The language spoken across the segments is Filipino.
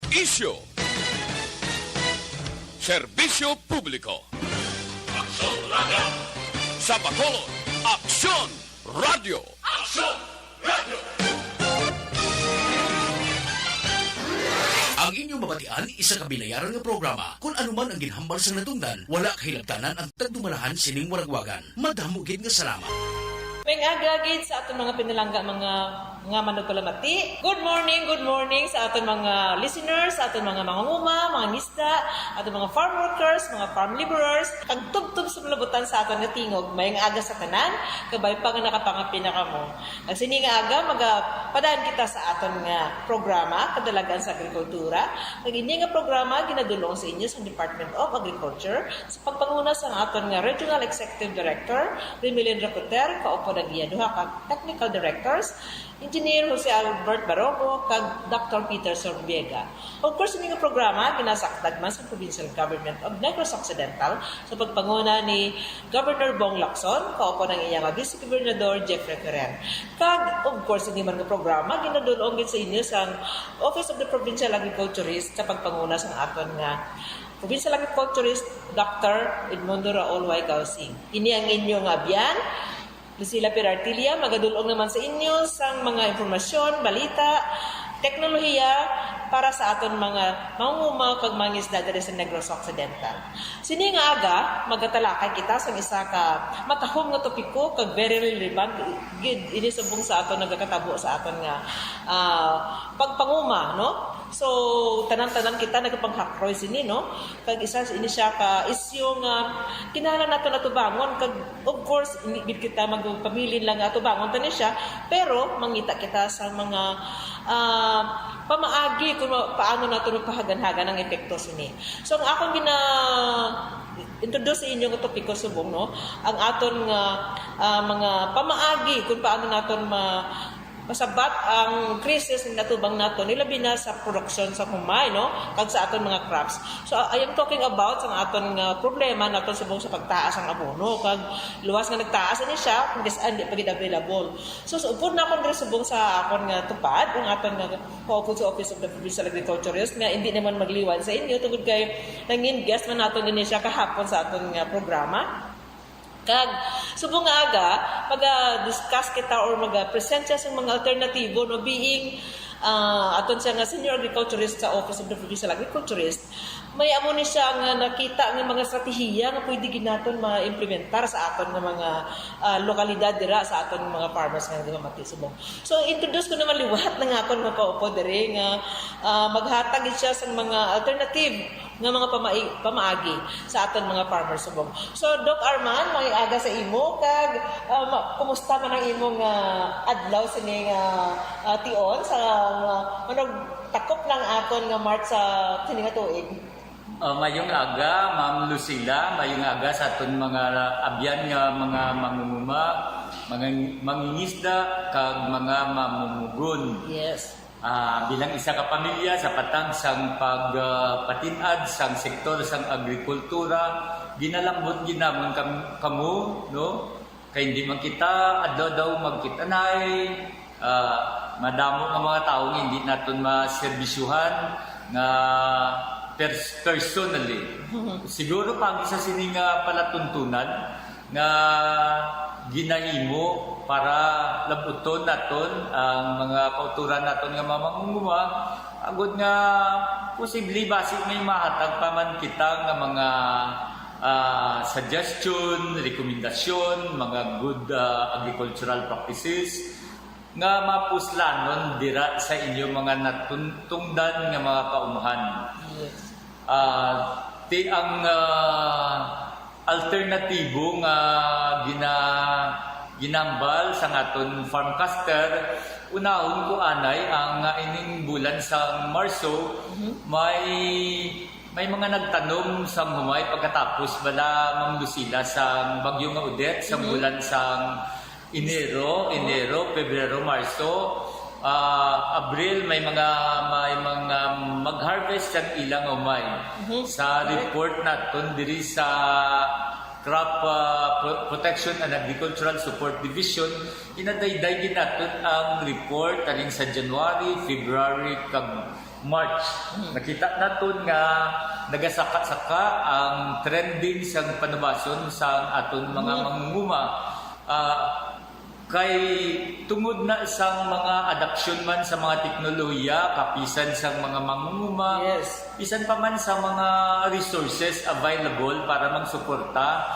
Isyo. Serbisyo publiko. Aksyon Radio! Sa Bacolod, Aksyon Radio. Aksyon Radio! Ang inyong mabatian, isa kabilayaran ng programa. Kung anuman ang ginhambal sa natungdan, wala kahilabtanan ang tagdumalahan sining waragwagan. Madamugid nga salamat. May agagid sa aton mga pinalangga mga managpalamati. Good morning sa aton mga listeners, sa aton mga mangunguma, mga nista, aton mga farm workers, mga farm laborers. Kag tubtub sa malabutan sa aton nga tingog, may aga sa tanan, kabay pa nga nakapangapin na kamo. Ang sini nga aga magapadaan kita sa aton nga programa kadalagan sa agrikultura. Kag ini nga programa ginadulong sa inyo sa Department of Agriculture sa pagpanguna sa aton nga Regional Executive Director Remilien Racoter, kaupo nagiya duha ka technical directors, Engineer Jose Albert Barogo kag Dr. Peter Sorbiega. Of course, ini nga programa ginasakdag man sa Provincial Government of Negros Occidental sa pagpanguna ni Governor Bong Lacson, kaupo ng iyang Vice Gobernador Jeffrey Ferrer. Kag of course, ini man nga programa ginadulong gid sa inyo sa Office of the Provincial Agriculturist sa pagpanguna sa aton nga Provincial Agriculturist Dr. Edmundo Raul Y. Gausing. Ini ang inyong abyan. Lucila Perartilia, magadulong naman sa inyo sa mga informasyon, balita, teknolohiya para sa aton mga mangunguma kag mga isda diri sa Negros Occidental. Sini nga aga magatalakay kita sa isa ka matahom nga topiko kag very relevant gid ini subong sa aton nagakatabo sa aton nga pagpanguma, no? So tanan-tanan kita nagpanghakroy sini, no? Kag isa ini siya ka isyu nga kinahanglan nato natubangon kag of course hindi kita magpamilin lang atubangon tani siya, pero mangita kita sa mga pamaagi kung paano nato pahagan-hagan ang epekto sini. So ang akong introduce sa inyo ng topiko subong, no? Ang aton nga mga pamaagi kung paano naton masabat ang krisis na natubang nato nilabi na sa production sa humay, no? Kag sa aton mga crops. So I am talking about sa aton nga problema naton subong sa pagtaas ang abono kag luwas nga nagtaas ani siya kung hindi pa gid available. So upod na akong subong sa akon nga tupad ang aton nga focus sa Office of the Provincial Agriculturist nga hindi naman magliwan sa inyo tungod kay nangin guest man naton din siya kahapon sa aton nga programa. Kag subong nga aga mag-discuss kita or mag-present siya sa mga alternatibo, no, being aton siya nga senior agriculturist sa Office of the Provincial Agriculturist. May amo ni siya nga nakita nga mga estratehiya nga pwede ginaton ma-implementar sa aton nga mga lokalidad dira sa aton mga farmers nga mati subong. So introduce ko naman liwat na nga akon nga kaupo diri nga maghatag siya sa mga alternative nga mga pamaagi sa aton mga farmers subong. So Doc Arman, may aga sa imo kag kumusta man ang imong adlaw sini nga tion sa manog takop ng aton nga March sa kini nga tuig. Mayong aga, Ma'am Lucila, mayong aga sa aton mga abyan nga mga mangunguma, mga mangingisda kag mga mamumugon. Yes. Bilang isa ka pamilya sa patang sang pagpatinad sang sektor sang agrikultura, ginalambot ginamon kamo, no? Kay hindi man kita adlaw daw magkitanay, madamo nga mga taong hindi naton maserbisyuhan nga personally. Siguro pag isa sini nga palatuntunan nga ginahimo para labuton naton ang mga kauturan naton nga mamangunguma agud nga posible basi may mahatag pa man kita nga mga suggestion, rekomendasyon, mga good agricultural practices nga mapuslanon dira sa inyo mga natungdan nga mga kaumahan. Ang alternatibo nga ginambal sa aton farmcaster, unahon ko anay ang ining bulan sa Marso, may mga nagtanom sa humay pagkatapos bala Ma'am Lucila sa bagyo nga Odette sa bulan sa Enero, Pebrero, Marso, Abril may mga mag-harvest ang ilang umay. Sa report naton diri sa Crop Protection and Agricultural Support Division, inadayday ginaton ang report aling sa January, February kag March. Nakita naton nga nagasaka-saka ang trending sa panubason sa aton mga mangunguma. Kay tungod na sa mga adoption man sa mga teknolohiya, kapisan sa mga mangunguma, Yes. isan pa man sa mga resources available para magsuporta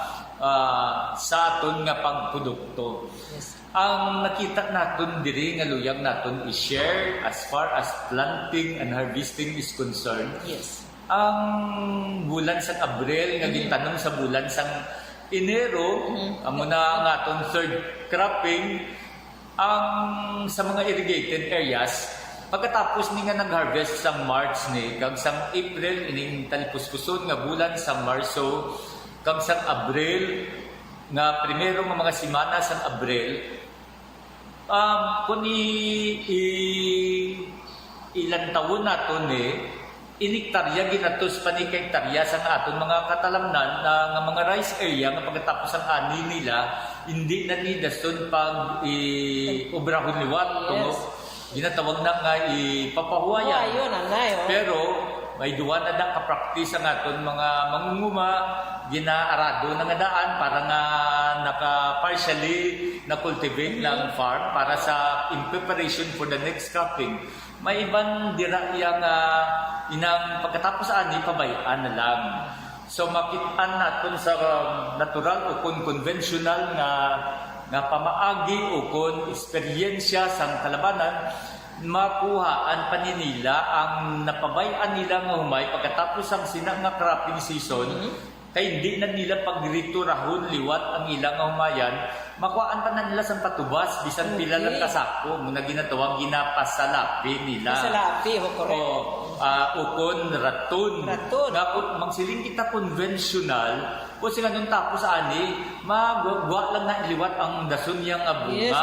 sa aton nga pagprodukto. Yes. Ang nakita naton diri nga luyag naton i-share as far as planting and harvesting is concerned. Yes. Ang bulan sa Abril nga gintanong sa bulan sang Enero, amo na nga atong third cropping ang sa mga irrigated areas. Pagkatapos ni nga nag-harvest sa March ni kag sa April ining talipuspuson nga bulan sa Marso kag sa Abril nga primero nga mga semana sa Abril kung ilang taon nato ni iniktarya ginatos panikay tarya sa aton mga katalamnan nga mga rice area nga pagkatapos ang ani nila hindi na ni dason pag obrahon liwat tungo ginatawag na nga ipapahuwayan. Ayun, anay. Pero may duwa na da ka-practice ang aton mga mangunguma ginaarado na nga daan para nga naka-partially na-cultivate ng farm para sa in preparation for the next cropping. May ibang dira yang inang pagkatapos ani pabayaan na lang. So makitaan naton sa natural o conventional nga pamaagi o eksperyensya sa kalabanan makuhaan pa nila ang napabayaan nila nga humay pagkatapos ang sinang nga cropping season kay hindi na nila pagriturahon liwat ang ilang nga humayan makuhaan pa na nila sa patubas bisan pila lang kasako muna ginatawag ginapasalapi nila Pasalapi, correct. ukon raton. Nga kung magsiling kita conventional o sila nung tapos ani magwa lang na iliwat ang dason niyang bunga. Yes,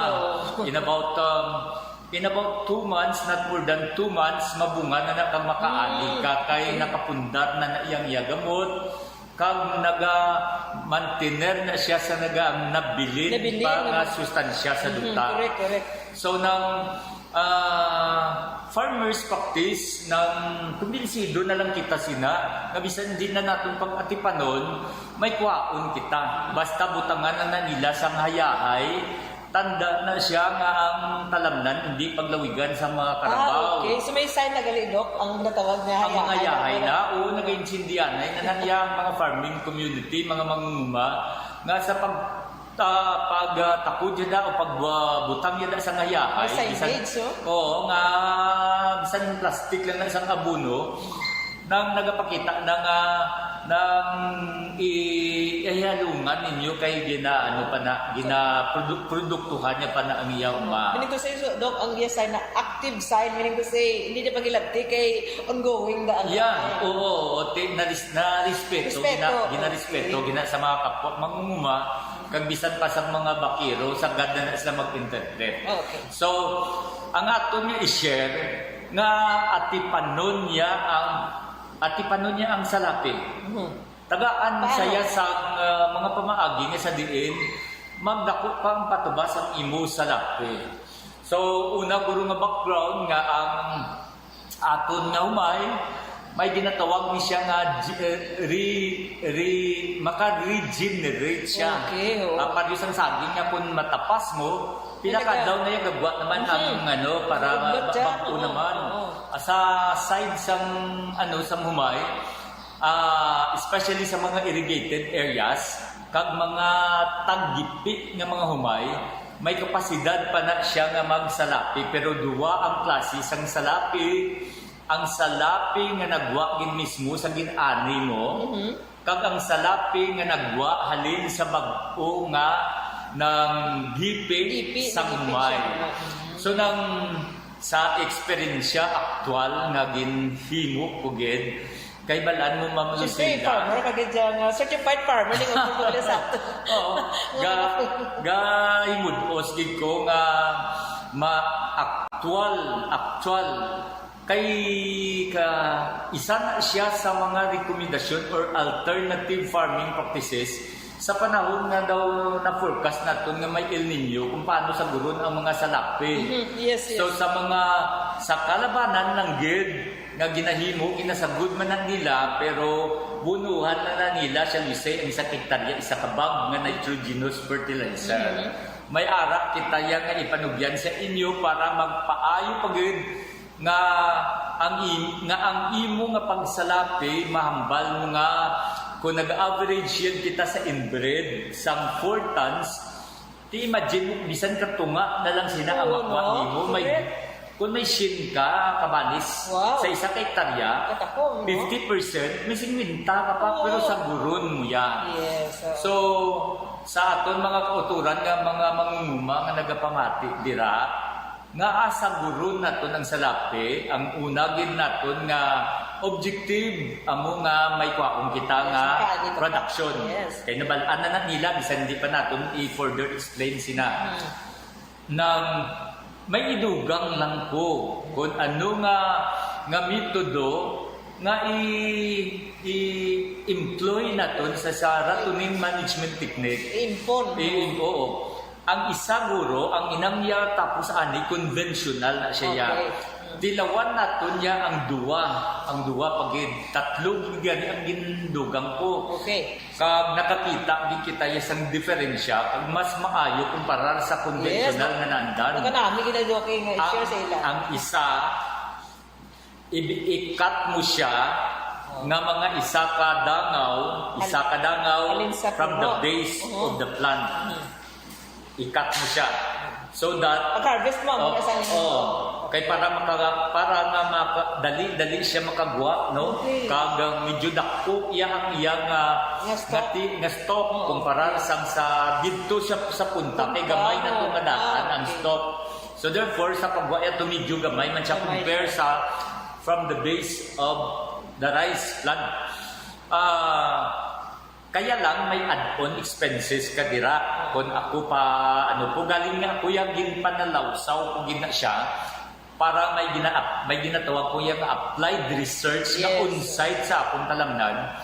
In about 2 months, not more than 2 months, mabunga na nakamakaani ka kay nakapundar na na iyang yagamot kag naga-mantener na siya sa nabilin pa nga sustansya sa duta. Correct. So nang farmers practice ng kumbinsido na lang kita sina nga bisan din na natin pag-atipanon may kwaon kita basta butangan na nila sang hayahay tanda na siya nga ang talamnan hindi paglawigan sa mga karabaw. Okay, so may sign na galidok ang natawag na ang mga yahay na o nag-insindianay na nangyang mga farming community, mga mangunguma nga sa pagtakod yada o pagbutang yada sa ngayahay. May signage, Oo, nga bisan plastic lang na isang abono nang nagapakita na nga nang ihalungan ninyo kay produktuhan niya pa na ang iyang Meaning to say, Doc, ang iya sign na active sign, meaning to say, hindi niya pagilabti kay ongoing da ang oo, na-respeto, gina-respeto, sa mga kapwa, mangunguma, kag bisan pa sa mga bakiro, sa ganda na sila mag-interpret. Okay. So, ang ato niya i-share, nga atipanon niya ang salapi. Tagaan saya sa mga pamaagi nga sa diin, magdako pang patubas ang imo salapi. So, una guro nga background nga ang aton nga humay, may ginatawag ni siya nga maka-regenerate siya. Okay. Pag isang saging nga kung matapas mo, pinaka-down na yung gagwa naman ang para mapagpo naman. Sa side sang humay, especially sa mga irrigated areas, kag mga taggipi nga mga humay, may kapasidad pa na siya nga magsalapi, pero duwa ang klase sang salapi. Ang salapi nga nagwa gin mismo sa ginani mo, kag ang salapi nga nagwa halin sa bag-o nga ng gipi sang humay. So nang sa eksperyensya aktual nga ginhimo ko gid kay balaan mo mamlusida. Farmer kagid nga certified farmer ning upo sa ato. Oo. Himudpos gid ko nga actual kay isa na siya sa mga rekomendasyon or alternative farming practices sa panahon nga daw na forecast naton nga may El Nino kung paano saguron ang mga salapi. Yes. So sa kalabanan ng gid nga ginahimo kinasagud man na nila pero bunuhan na nila siya Lucy ang isa hektarya isa ka bag nga nitrogenous fertilizer. May ara kita yang nga ipanugyan sa inyo para magpaayo pagid nga ang imo nga pagsalapi mahambal mo nga kung nag-average yan kita sa inbred sang 4 tons, ti imagine mo bisan katunga na lang sina ang makuha nimo may kung may shin ka kabanis sa isa ka hektarya 50% may 50 ka pa pero sa buron mo yan. So sa aton mga kauturan nga mga mangunguma nga nagapamati dira nga asa buron naton ang salapi ang una gid naton nga objective amo nga may kwaong kita nga production. Kay nabalaan na nila bisan hindi pa naton i-further explain sina nang may idugang lang ko kung ano nga metodo nga i-employ naton sa serotonin management technique. Oo. Ang isa guro, ang inangya tapos ani conventional na siya. Dilawan naton niya ang duwa pagid tatlo gani ang gindugang ko. Kag nakakita gid kita sang diferensya kag mas maayo kumpara sa conventional nga nandan. Kanami ginagawa kay nga share sa ila. Ang isa i-cut mo siya nga mga isa ka dangaw from the base of the plant. I-cut mo siya. So that pag-harvest mo kay para dali siya makagwa no kag medyo dako iya nga stock kumpara sa didto siya sa punta kay gamay na to nga daan ang stock. So therefore sa pagwa ito medyo gamay man siya compare sa from the base of the rice plant. Kaya lang may add-on expenses ka dira kung ako pa po galing nga ako yung ginpanalawsaw kung gina siya para may ginatawag ko yung applied research na on-site sa akong talamnan.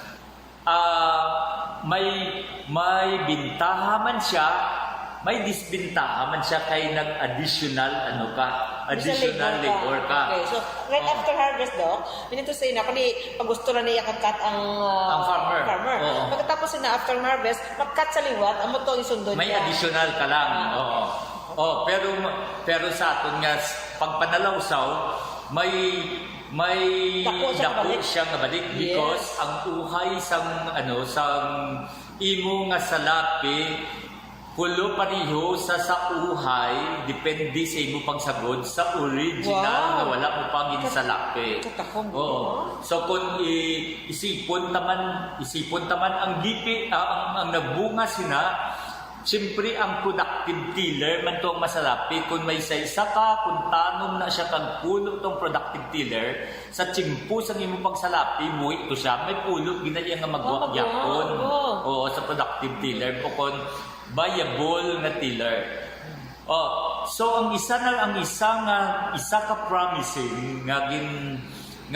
May bintaha man siya, may disbintaha man siya kay nag-additional additional labor ka. Okay, so right after harvest minito sa ina kani pag gusto na niya kat ang farmer. Pagkatapos na after harvest, mag-cut sa liwat, amo to isundon niya. May additional ka lang. Pero sa aton nga pagpanalawsaw, may dako siya nga balik because ang uhay sang imo nga salapi kulo pariho sa uhay depende sa imo pagsagod sa original nga wala mo pang ginsalapi. So kung isipon taman ang gipi ang nagbunga sina siyempre ang productive tiller man to ang masalapi kung may isa ka kung tanom na siya kang pulo tong productive tiller sa tsimpo sa imo pagsalapi mo ito siya may pulo ginaya nga magwagyapon sa productive tiller o kung viable na tiller. So ang isa ka promising nga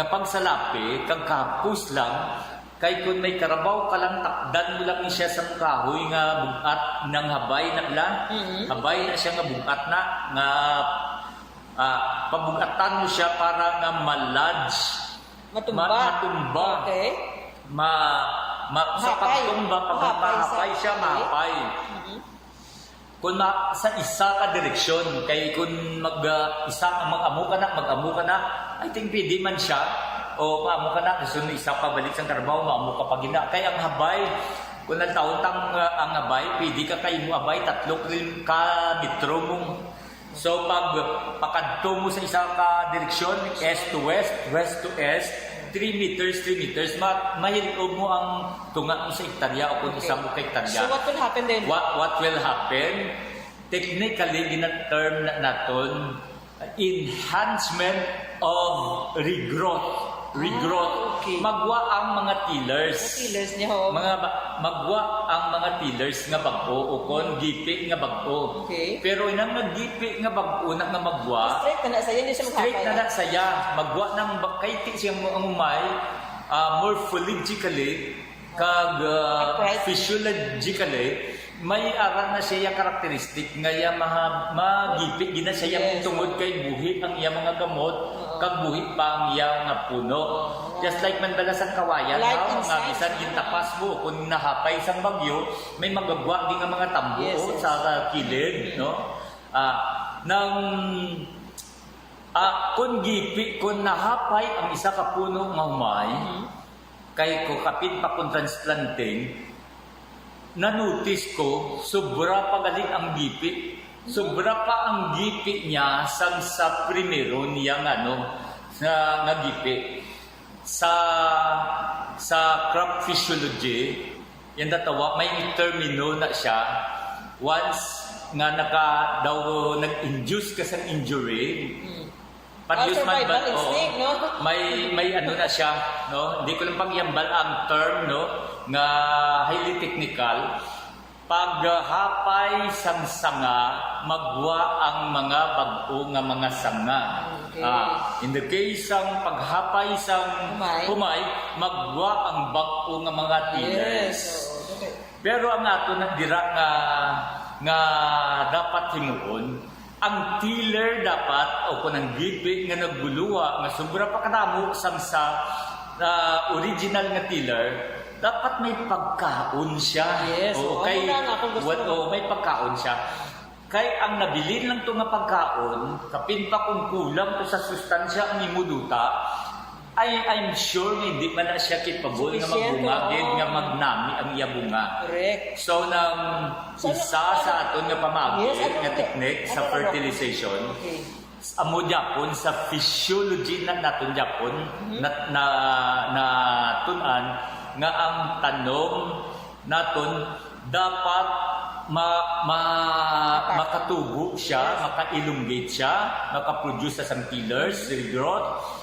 pagsalapi kang kapus lang kay kung may karabaw ka lang takdan mo lang siya sa kahoy nga bugat nang habay na siya nga bugat na nga pabugatan mo siya para nga matumba. Sa pagtumba mahapay siya mahapay. Kung sa isa ka direksyon kay kung mag-amo ka na I think pwede man siya o maamo ka na gusto isa pa balik sa trabaho maamo ka pagina kay ang habay kung nagtaon-tang ang habay pwede ka kay mo habay 3 ka metro mo. So pag pakadto mo sa isa ka direksyon east to west, west to east 3 meters mahilog mo ang tunga mo sa hektarya o kung isa mo ka hektarya. So what will happen then? What will happen? Technically, gina-term naton enhancement of regrowth. Magwa ang mga tillers. Magwa ang mga tillers nga bagpo o kon gipi nga bagpo. Pero inang naggipi nga bagpo na nga magwa. Straight na na saya. Magwa nang kay ti siyang umay morphologically kag physiologically may ara na siya karakteristik nga magipi gina siya tungod kay buhi ang iya mga gamot kag buhit pa ang iyang nga puno. Just like man bala sa kawayan, Like nga inside. bisan gintapas mo kung nahapay sang bagyo, may magagwa din nga mga tambo Yes, yes. sa kilid, no? Kung nahapay ang isa ka puno nga humay, kay ko kapit pa kung transplanting, na-notice ko, sobra pa galing ang gipi. Sobra pa ang gipi niya sa primero niya nga gipi. Sa crop physiology, yan datawa, may termino na siya. Once nga nag-induce ka sa injury, Survival instinct, no? may ano na siya, no? Hindi ko lang pagyambal ang term, no? Nga highly technical. Paghapay sang sanga, magwa ang mga bag-o nga mga sanga. Okay. In the case sang paghapay sang humay, magwa ang bag-o nga mga tillers. Yes. Okay. Pero ang ato na dira nga dapat himuon, ang tiller dapat o kung ang gipi nga nagbuluwa nga sobra pa kadamo sang sa original nga tiller, dapat may pagkaon siya. Yes. O, Ano na nga kung gusto mo? may pagkaon siya. Kay ang nabilin lang to nga pagkaon, kapin pa kung kulang to sa sustansya ang imuluta, I'm sure nga hindi man na siya capable nga Sufficient, magbungagid, oo. nga magnami ang iya bunga. Correct. So, nang isa sa aton nga pamagi Yes, nga technique sa ano? fertilization, Okay. amo Japon sa physiology na naton Japon na tunan nga ang tanom naton dapat makatubo siya, maka-elongate siya, maka-produce sa tillers, growth.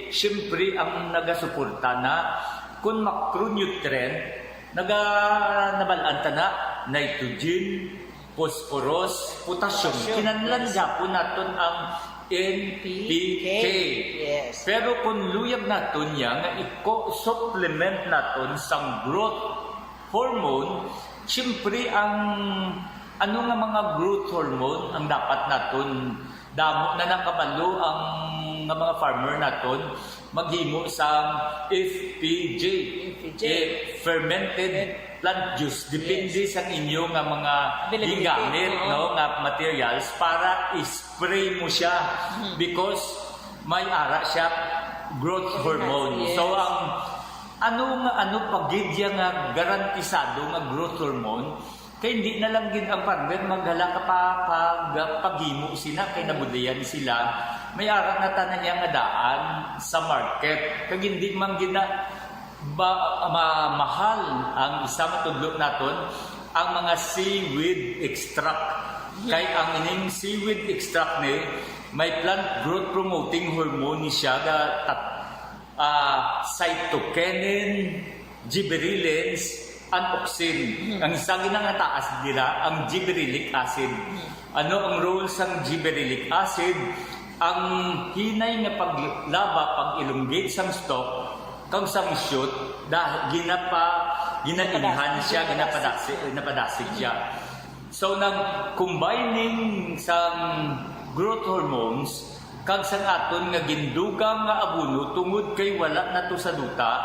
Siyempre ang nagasuporta na kung macronutrient nabalanta na nitrogen, phosphorus, potassium. Kinahanglan Japon naton ang NPK. Yes. Pero kung luyag naton yan, nga supplement naton sa growth hormone, siyempre ang ano nga mga growth hormone ang dapat naton damo na nakabalo ang nga mga farmer naton maghimo sa FPJ. Fermented plant juice. Depende sa inyo nga mga gigamit nga materials para i-spray mo siya because may ara siya growth hormone. Yes. So ang ano pagidya nga garantisado nga growth hormone kay hindi na lang gid ang farmer maghala ka paghimo sila kay nabudayan sila may ara na tanan niya nga daan sa market kag hindi man gid na mahal ang isa matudlo naton ang mga seaweed extract kay ang ining seaweed extract ni may plant growth promoting hormone ni siya cytokinin, gibberellins, and auxin. Ang isa nga taas nila ang gibberellic acid. Ano ang role sang gibberellic acid? Ang hinay nga paglaba, pag-elongate sang stalk, kang sang shoot, dahil ginainhan siya, ginapadasig siya. So, nang combining sang growth hormones, kag sang aton nga gindugang nga abuno tungod kay wala na to sa duta,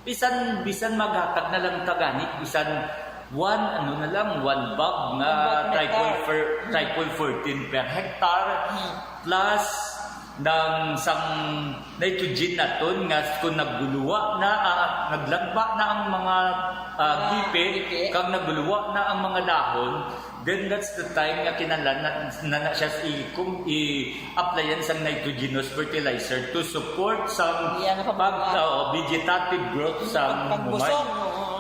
bisan maghatag na lang tagani, bisan one bag nga triple 14 per hectare plus ng sang nitrogen naton nga kung nagguluwa na naglagba na ang mga gipe kag nagguluwa na ang mga dahon, then that's the time nga kinahanglan na siya i-applyan sang nitrogenous fertilizer to support sang vegetative growth sang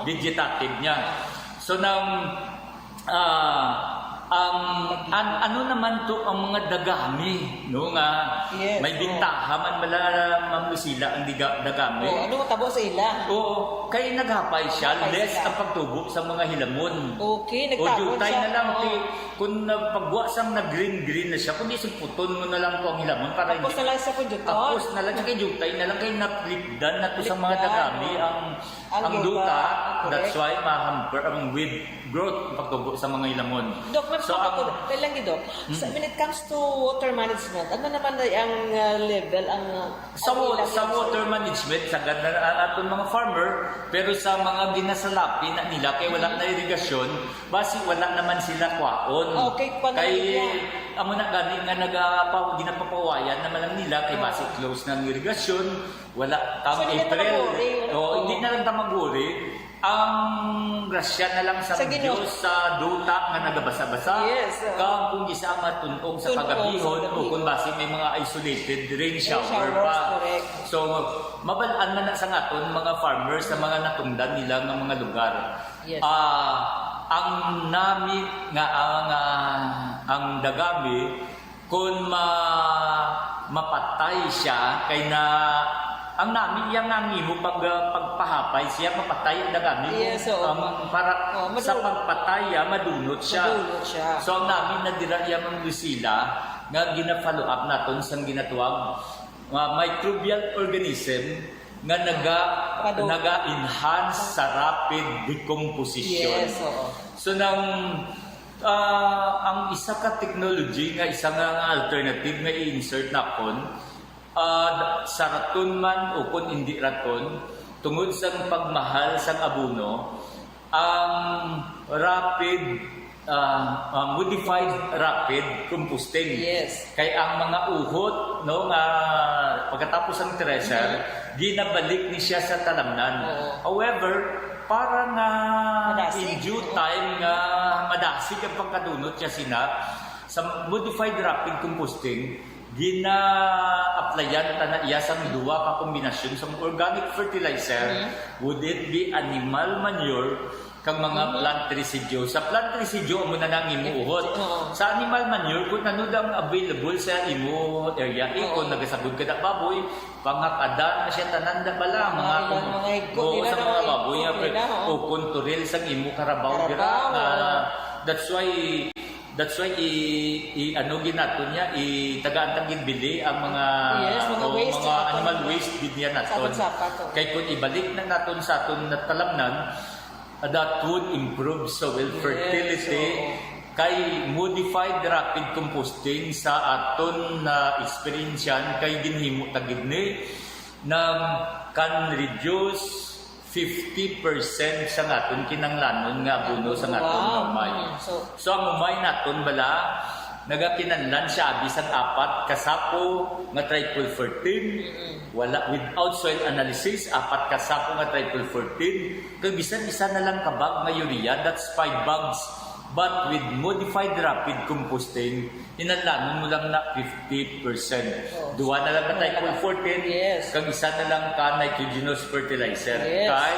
vegetative niya. So nang ano naman to ang mga dagami no nga may bintaha man mamusila ang dagami. Ano tabo sa ila? Oo, kay naghapay siya less ang pagtubo sa mga hilamon. Okay, nagtabon siya. Na lang kung pagwa sang na green na siya kundi suputon mo na lang to ang hilamon para tapos na lang sa punjuton. Tapos na lang kay jutay na lang kay naplipdan na to sa mga dagami ang duta. That's why mahamper ang with growth pagtubo sa mga hilamon. Dok, So, ang- Kailan gito? When it comes to water management, ano naman na ang level, ang... Sa water management, sa ganda na aton mga farmer, pero sa mga ginasalapi na nila, kay wala na irigasyon, basi wala naman sila kwaon. Okay, paano Kay, nila? amo na gani nga ginapapawayan naman lang nila, kay basi close ng irigasyon, wala So, hindi na April. tamaguri, Hindi na lang tamaguri. Ang grasya na lang sa Sa Ginoo. Diyos sa duta nga nagabasa-basa. Yes, Kang kung isa ang matuntong sa Tuntong pagabihon sa o kung basi may mga isolated rain shower showers, pa. correct. So, mabalaan man na sa ngaton mga farmers sa mga natungdan nila ng mga lugar. Yes. Ang nami nga ang dagami kung mapatay siya kay na ang namin yang mo pagpahapay siya mapatay ang dagami. Yes, oo. Para Oo, sa madunot. pagpatay madunot siya. Madunot siya. So ang namin nadira yang Lucila nga gina-follow up naton sang ginatuwag microbial organism nga Padung. naga-enhance sa rapid decomposition. Yes, oo. So nang ang isa ka technology nga isa nga alternative nga i-insert nakon sa raton man o kung hindi raton tungod sa pagmahal sa abono ang rapid modified rapid composting. Yes. Kay ang mga uhot no nga pagkatapos ang thresher ginabalik ni siya sa talamnan. Oo. However, para nga Madasig. in due time nga madasig ang pagkadunot siya sina sa modified rapid composting gina-applyan ta na iya sang duwa ka kombinasyon sa organic fertilizer. Would it be animal manure kang mga plant residue. Sa plant residue amo na nang imuuhot. Sa animal manure kung ano dang available sa imo area kung nagasabod ka na baboy, pangakada na siya tanan da bala mga higko nila sa na, mga baboy higko nga nila, o konturil sang imo karabaw dira that's why ano ginato niya tagaan tagin bili ang mga Yes, mga waste mga sa aton. animal waste gid niya naton. Sapat-sapat, oh. Kay kung ibalik na naton sa aton natalamnan, that would improve soil fertility. Kay modified rapid composting sa aton na experience kay ginhimo tagid ni na can reduce 50% sa naton kinanglanon nga abono sa naton Wow. umay. So ang umay naton bala nagakinanlan siya abis ang 4 kasapo nga triple 14 wala without soil analysis 4 kasapo nga triple 14 kag bisan isa na lang kabag nga urea that's 5 bags. But with modified rapid composting, hinanlanon mo lang na 50%. Duwa na lang ka triple 14, Yes. kag isa na lang ka nitrogenous fertilizer. Yes. Kay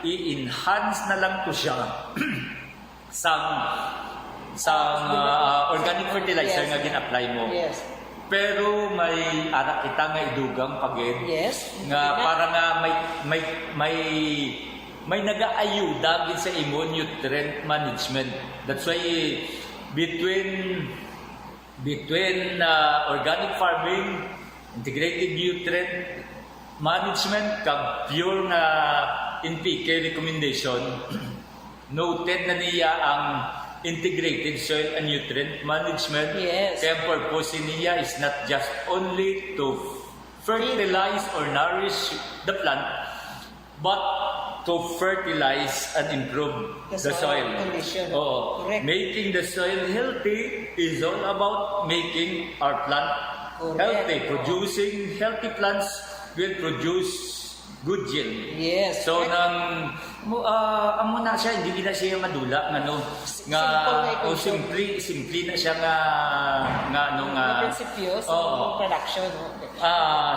i-enhance na lang to siya sa organic fertilizer Yes. nga gin-apply mo. Yes. Pero may ara kita nga idugang pagid Yes. nga para nga may nagaayuda gid sa imo nutrient management. That's why between organic farming, integrated nutrient management kag pure na NPK recommendation noted na niya ang integrated soil and nutrient management. Yes. Kaya ang purpose niya is not just only to fertilize or nourish the plant, but to fertilize and improve The the soil soil. condition. Oo. Correct. Making the soil healthy is all about making our plant Correct. healthy. Producing healthy plants will produce good yield. Yes. So correct. amo na siya hindi na siya madula ngano nga Simple na o equation. simply na siya nga ano nga Mga prinsipyo sa Oo. production.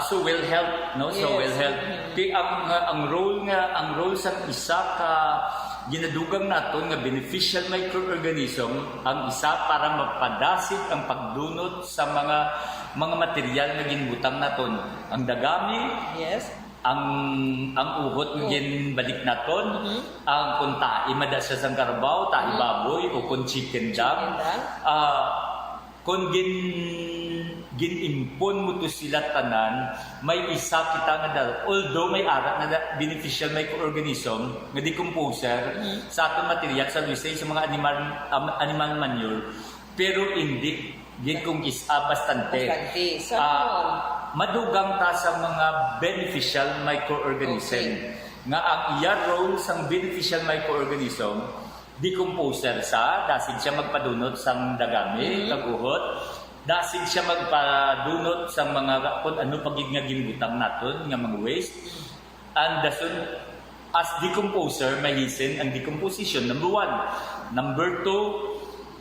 so will help no so Yes. will help kay ang role sa isa ka ginadugang naton nga beneficial microorganism ang isa para mapadasig ang pagdunot sa mga material nga ginbutang naton ang dagami Yes. ang uhot ngin balik naton ang kung tae mada siya sang karabaw tae baboy o kung chicken dam Chicken dam. kung ginimpon mo to sila tanan, may isa kita nga although may ara na beneficial microorganism nga decomposer sa atong material sa sa mga animal manure, pero hindi gid kung isa bastante. So, Madugang ta sa mga beneficial microorganism nga ang iya role sang beneficial microorganism decomposer sa dasig siya magpadunot sang dagami kaguhot, dasig siya magpadunot sa mga kung ano pagig nga gimbutang naton nga mga waste, and dason as decomposer mahisin ang decomposition. Number 1. Number 2,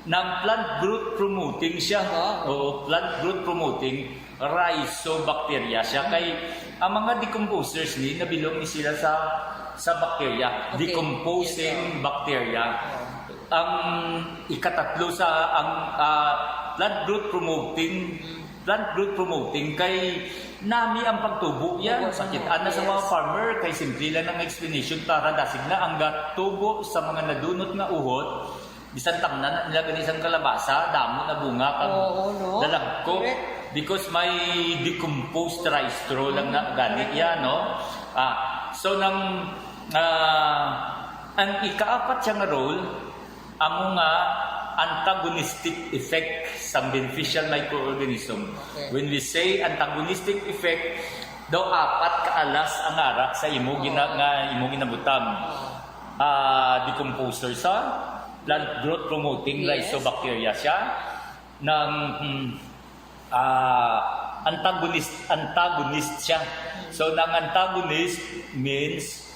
ng plant growth promoting siya. O plant growth promoting rhizobacteria siya. Kay ang mga decomposers ni nabilong ni sila sa bacteria, decomposing bacteria. Ang ikatatlo sa ang plant growth promoting kay nami ang pagtubo yan. Sakitaan na sa mga farmer kay simple lang ng explanation para dasig na ang gatubo sa mga nadunot nga uhot. Bisan tamnan nila ganisang kalabasa, damo na bunga kag dalagko because may decomposed rhizostro lang na gani yan, no? So nang ang ikaapat siyang role amo nga antagonistic effect sa beneficial microorganism. When we say antagonistic effect, daw apat kaalas ang ara sa imo ginabutang decomposer sa plant growth promoting rhizobacteria siya ng antagonist siya. So nang antagonist means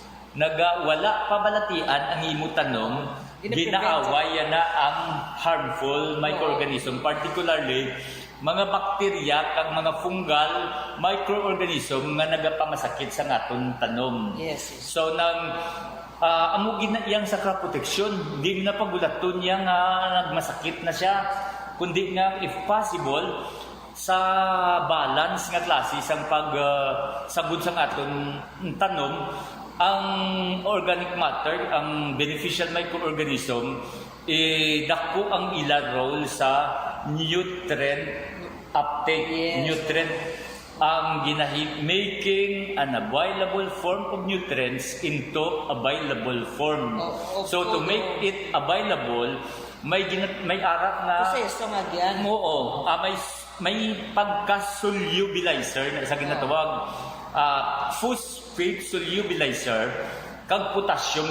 wala pabalatian ang imo tanom, ginaaway na ang harmful microorganism, particularly mga bakterya kag mga fungal microorganism nga nagapamasakit sa aton tanom. So nang amo ginayang sa crop protection, di na pagulaton niya nga nagmasakit na siya, kundi nga if possible sa balance nga klase sang pagsagod sang aton tanom, ang organic matter, ang beneficial microorganism, dako ang ila role sa nutrient uptake, nutrient ang making an available form of nutrients into available form. So to make it available, may arak nga proseso nga diyan. Oo, may pagka-solubilizer na sa ginatawag phosphate solubilizer kag potassium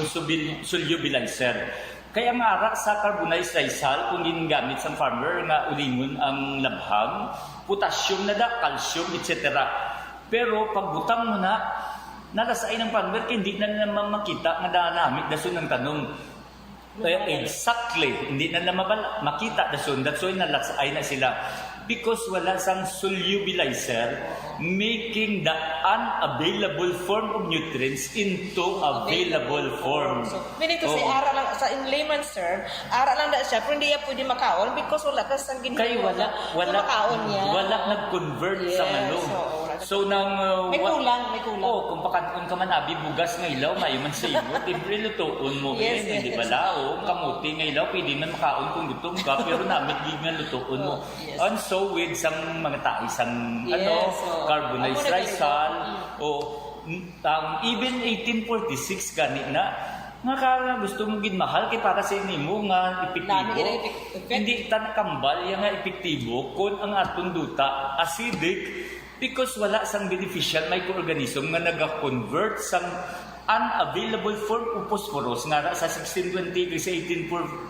solubilizer. Kaya ang ara sa carbonized rice hull kung ginagamit sa farmer nga ulingon ang labhang, potassium na da, calcium, etc. Pero pagbutang mo na nalasay ng farmer, hindi na naman makita nga danamit dason ng tanong. Exactly, hindi na naman makita dason, that's why nalasay na sila. Because wala sang solubilizer making the unavailable form of nutrients into available form. So, meaning to say, ara lang, sa in layman's term, ara lang na siya, pero hindi niya pwede makaon because wala ka sang ginagawa. Kaya makaon niya. Wala nag-convert sa ano. So nang may kulang. Kung ka man abi bugas nga ilaw, mayman sa iyo, libre lutoon mo hindi ba lao? Kamuti nga ilaw, pwede man makaon kung gutom ka, pero namit gid nga lutoon mo. And so with some mga taisang carbonized rice hull even 1846 gani na nga gusto mo gid mahal kay para sa nimo nga epektibo. Hindi ta nakambal yang nga epektibo kun ang aton duta acidic because wala sang beneficial microorganism nga naga-convert sang unavailable form of phosphorus nga sa 1620 sa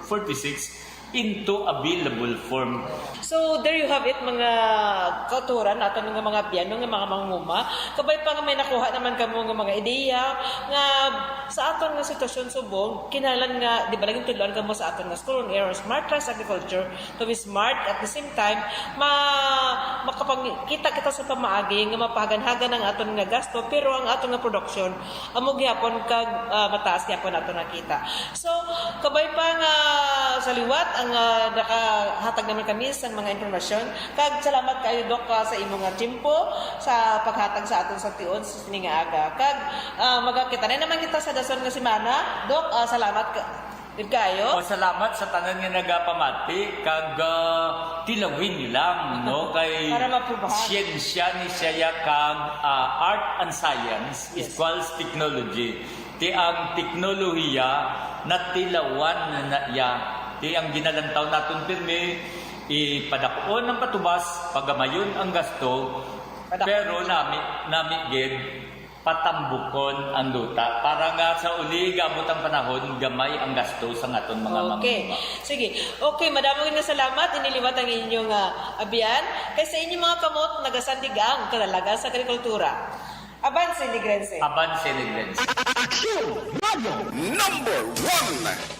1846 into available form. So there you have it, mga kauturan natin ng mga biyan, mga manguma. Kabay pa nga may nakuha naman kamo ng mga ideya nga sa aton nga sitwasyon subong, kinalan nga di ba laging tudloan kamo sa aton nga school on air smart class agriculture to be smart at the same time makapagkita kita sa pamaagi nga mapaganhagan ang aton nga gasto pero ang aton nga production amo gyapon kag mataas gyapon aton nakita. So kabay pa nga sa liwat ang nakahatag naman kami sa mga informasyon. Kag salamat kayo Dok sa imong nga timpo sa paghatag sa aton sa tion sa sininga aga. Kag magakita na naman kita sa dason nga semana. Dok, salamat Did kayo? O salamat sa tanan nga nagapamati kag tilawin lang no kay Para maprubahan. siyensya ni siya kag art and science Yes. equals technology. Ti ang teknolohiya na tilawan na ya. Ti ang ginalantaw naton pirmi ipadakuon ng patubas pagamayon ang gasto pero nami gid patambukon ang luta para nga sa uli gamot ang panahon gamay ang gasto sa aton mga Okay. mangunguha. Sige. Okay, madaming nga salamat. Iniliwat ang inyong abiyan. Kay sa inyong mga kamot, nagasandigang kadalaga sa agrikultura. Avance, Negrense. Aban Senegrense. Number 1.